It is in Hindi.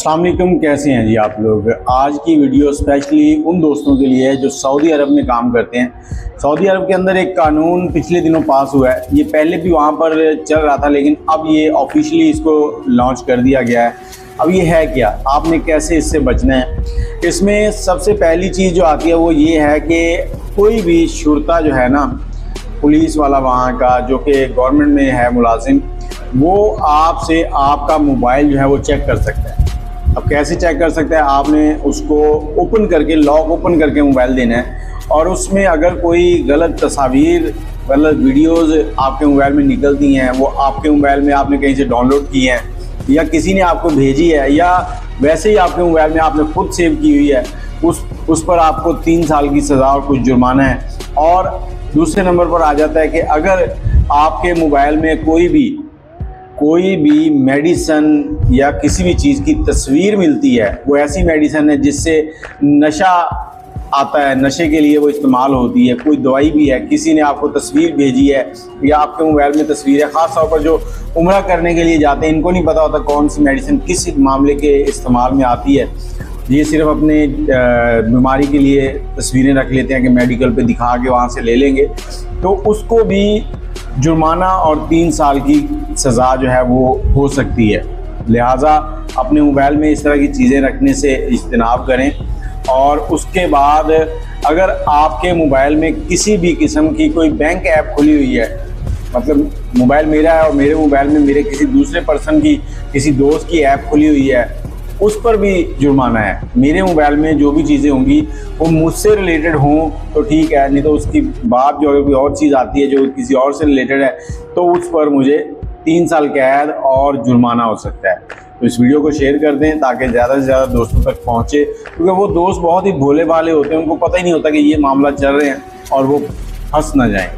अस्सलाम वालेकुम, कैसे हैं जी आप लोग। आज की वीडियो स्पेशली उन दोस्तों के लिए है जो सऊदी अरब में काम करते हैं। सऊदी अरब के अंदर एक कानून पिछले दिनों पास हुआ है। ये पहले भी वहाँ पर चल रहा था, लेकिन अब ये ऑफिशियली इसको लॉन्च कर दिया गया है। अब ये है क्या, आपने कैसे इससे बचना है। इसमें सबसे पहली चीज़ जो आती है वो ये है कि कोई भी शुरता जो है ना, पुलिस वाला वहाँ का जो कि गवर्नमेंट में है मुलाजिम, वो आपसे आपका मोबाइल जो है वो चेक कर सकता है। अब कैसे चेक कर सकते हैं, आपने उसको ओपन करके, लॉक ओपन करके मोबाइल देना है, और उसमें अगर कोई गलत तस्वीर, गलत वीडियोस आपके मोबाइल में निकलती हैं, वो आपके मोबाइल में आपने कहीं से डाउनलोड की हैं या किसी ने आपको भेजी है या वैसे ही आपके मोबाइल में आपने खुद सेव की हुई है, उस पर आपको 3 साल की सज़ा और कुछ जुर्माना है। और दूसरे नंबर पर आ जाता है कि अगर आपके मोबाइल में कोई भी मेडिसन या किसी भी चीज़ की तस्वीर मिलती है, वो ऐसी मेडिसन है जिससे नशा आता है, नशे के लिए वो इस्तेमाल होती है, कोई दवाई भी है, किसी ने आपको तस्वीर भेजी है या आपके मोबाइल में तस्वीर है, ख़ास तौर पर जो उम्रा करने के लिए जाते हैं, इनको नहीं पता होता कौन सी मेडिसिन किस मामले के इस्तेमाल में आती है। ये सिर्फ अपने बीमारी के लिए तस्वीरें रख लेते हैं कि मेडिकल पे दिखा के वहाँ से ले लेंगे, तो उसको भी जुर्माना और 3 साल की सज़ा जो है वो हो सकती है। लिहाजा अपने मोबाइल में इस तरह की चीज़ें रखने से इज्तनाब करें। और उसके बाद अगर आपके मोबाइल में किसी भी किस्म की कोई बैंक ऐप खुली हुई है, मतलब मोबाइल मेरा है और मेरे मोबाइल में मेरे किसी दूसरे पर्सन की, किसी दोस्त की ऐप खुली हुई है, उस पर भी जुर्माना है। मेरे मोबाइल में जो भी चीज़ें होंगी वो मुझसे रिलेटेड हों तो ठीक है, नहीं तो उसकी बाद जो अगर कोई और चीज़ आती है जो किसी और से रिलेटेड है तो उस पर मुझे 3 साल कैद और जुर्माना हो सकता है। तो इस वीडियो को शेयर कर दें ताकि ज़्यादा से ज़्यादा दोस्तों तक पहुँचे, क्योंकि वो दोस्त बहुत ही भोले भाले होते हैं, उनको पता ही नहीं होता कि ये मामला चल रहे हैं और वो फंस ना जाएं।